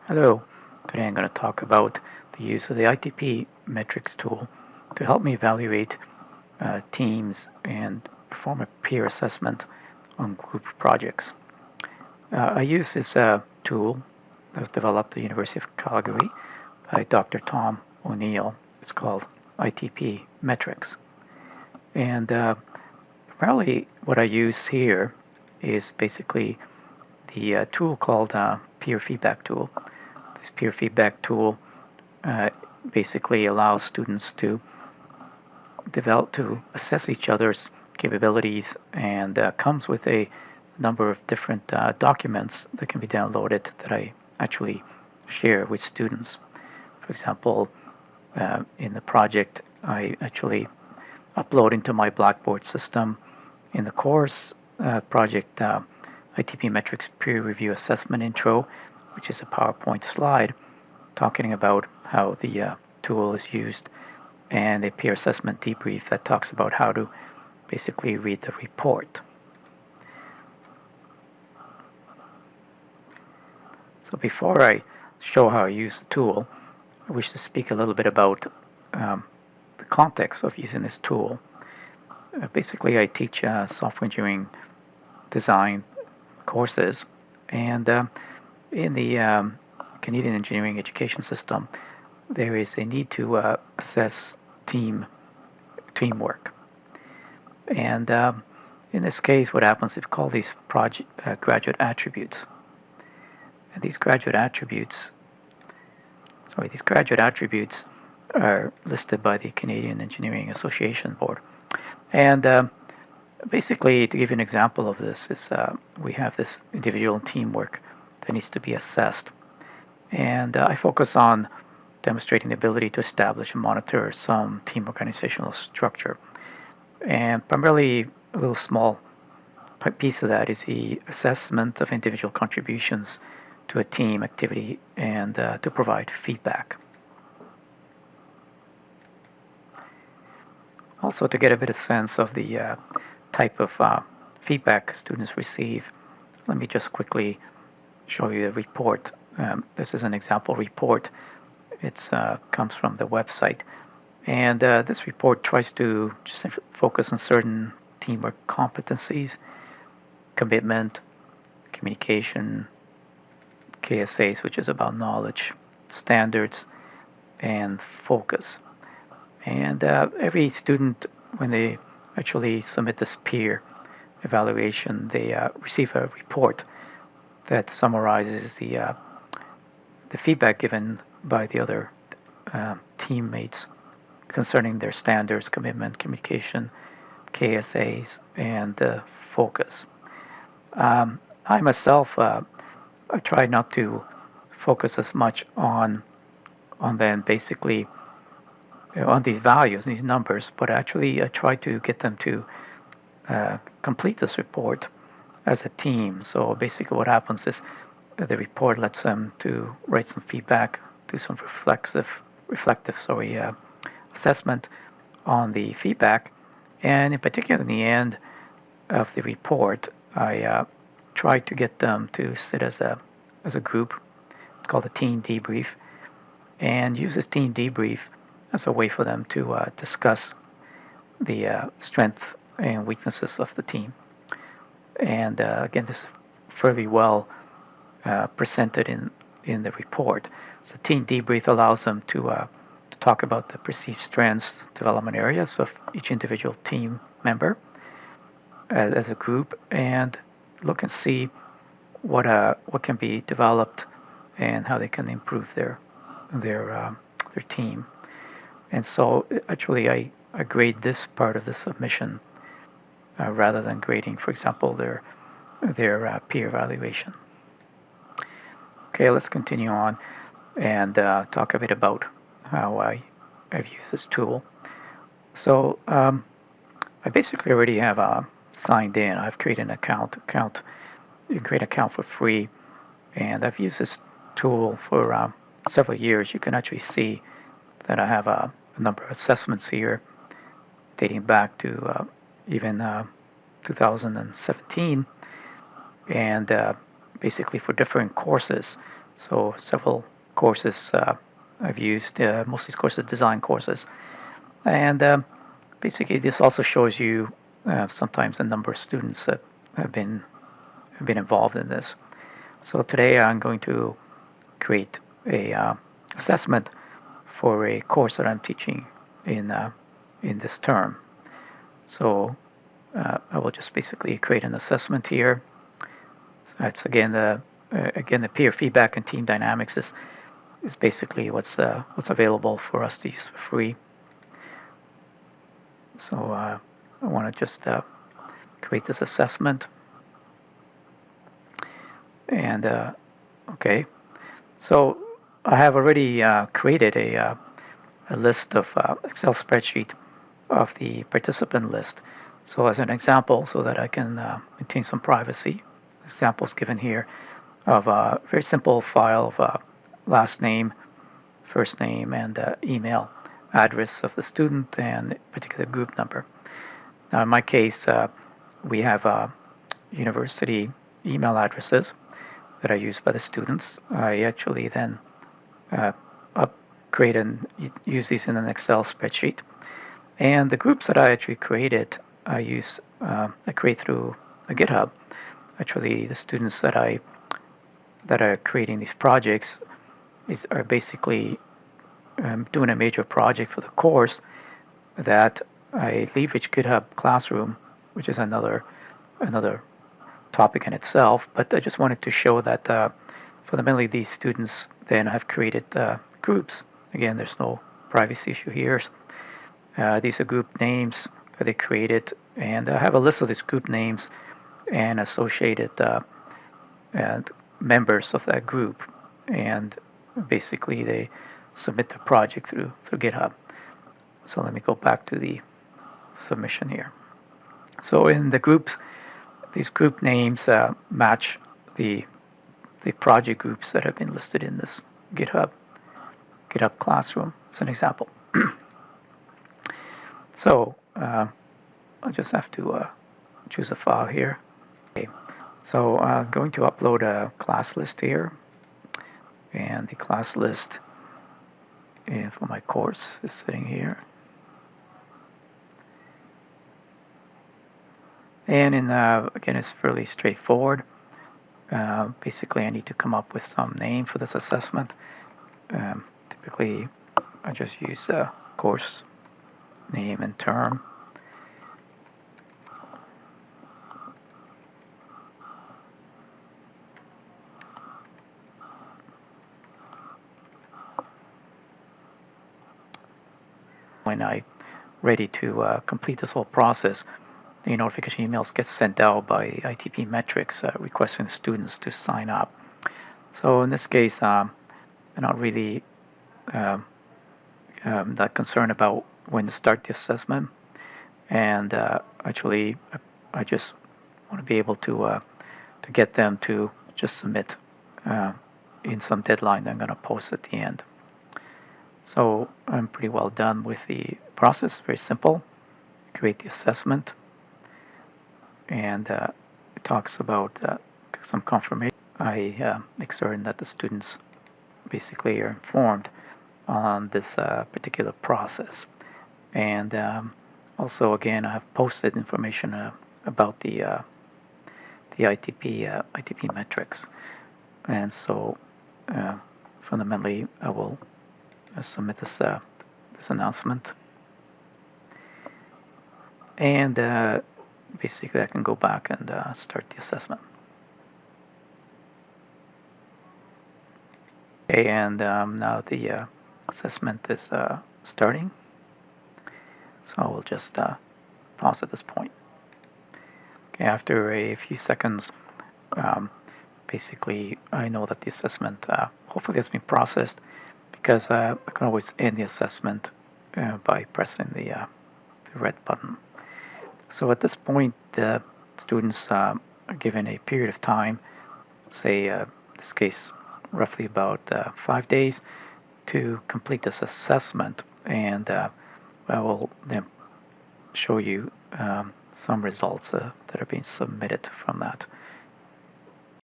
Hello, today I'm going to talk about the use of the ITP metrics tool to help me evaluate teams and perform a peer assessment on group projects. I use this tool that was developed at the University of Calgary by Dr. Tom O'Neill. It's called ITP metrics. And primarily what I use here is basically the tool called peer feedback tool. This peer feedback tool basically allows students to assess each other's capabilities and comes with a number of different documents that can be downloaded that I actually share with students. For example, in the project, I actually upload into my Blackboard system in the course project ITP Metrics Peer Review Assessment Intro, which is a PowerPoint slide talking about how the tool is used, and a peer assessment debrief that talks about how to basically read the report. So before I show how I use the tool, I wish to speak a little bit about the context of using this tool. Basically, I teach software engineering design courses, and in the Canadian engineering education system, there is a need to assess teamwork. And in this case, what happens is we call these graduate attributes. And these graduate attributes are listed by the Canadian Engineering Association Board. And basically, to give you an example of this, is we have this individual teamwork that needs to be assessed. And I focus on demonstrating the ability to establish and monitor some team organizational structure. And primarily, a little small piece of that is the assessment of individual contributions to a team activity and to provide feedback. Also, to get a bit of sense of the type of feedback students receive, let me just quickly show you the report. This is an example report. It comes from the website. And this report tries to just focus on certain teamwork competencies, commitment, communication, KSAs, which is about knowledge, standards, and focus. And every student, when they actually submit this peer evaluation, they receive a report that summarizes the feedback given by the other teammates concerning their standards, commitment, communication, KSAs, and focus. I myself, I try not to focus as much on then basically on these values, these numbers, but actually I try to get them to complete this report as a team. So basically what happens is the report lets them to write some feedback, do some reflective assessment on the feedback, and in particular in the end of the report, I try to get them to sit as a group. It's called a team debrief, and use this team debrief as a way for them to discuss the strengths and weaknesses of the team. And again, this is fairly well presented in the report. So team debrief allows them to talk about the perceived strengths, development areas of each individual team member as a group, and look and see what can be developed and how they can improve their team. And so actually I grade this part of the submission rather than grading, for example, their peer evaluation. Okay, let's continue on and talk a bit about how I've used this tool. So I basically already have signed in. I've created an account. You can create an account for free, and I've used this tool for several years. You can actually see that I have a number of assessments here dating back to even 2017, and basically for different courses. So several courses I've used, most of these courses design courses. And basically this also shows you sometimes the number of students that have been involved in this. So today I'm going to create a assessment for a course that I'm teaching in this term. So I will just basically create an assessment here. So that's again the peer feedback and team dynamics is basically what's available for us to use for free. So I want to just create this assessment. And okay, so I have already created a list of Excel spreadsheet of the participant list. So as an example, so that I can maintain some privacy, examples given here of a very simple file of last name, first name, and email address of the student and particular group number. Now in my case, we have university email addresses that are used by the students. I actually then create and use these in an Excel spreadsheet. And the groups that I actually created, I create through a GitHub. Actually, the students that are creating these projects are basically doing a major project for the course that I leverage GitHub Classroom, which is another topic in itself. But I just wanted to show that fundamentally these students then have created groups. Again, there's no privacy issue here. These are group names that they created, and I have a list of these group names and associated members of that group, and basically they submit the project through GitHub. So let me go back to the submission here. So in the groups, these group names match the project groups that have been listed in this GitHub Classroom as an example. So I'll just have to choose a file here. Okay. So I'm going to upload a class list here, and the class list for my course is sitting here. And again, it's fairly straightforward. Basically, I need to come up with some name for this assessment. Typically, I just use course name and term. When I'm ready to complete this whole process, the notification emails get sent out by ITP metrics requesting students to sign up. So in this case, I'm not really that concerned about when to start the assessment, and actually I just want to be able to get them to just submit in some deadline that I'm going to post at the end. So I'm pretty well done with the process. Very simple. Create the assessment, and it talks about some confirmation. I make certain that the students basically are informed on this particular process, and also again I have posted information about the ITP metrics, and so fundamentally I will submit this announcement, and basically I can go back and start the assessment. Okay, and now the assessment is starting, so I will just pause at this point. Okay, after a few seconds, basically I know that the assessment hopefully has been processed, because I can always end the assessment by pressing the red button. So at this point, the students are given a period of time, say in this case roughly about 5 days, to complete this assessment, and I will show you some results that are being submitted from that.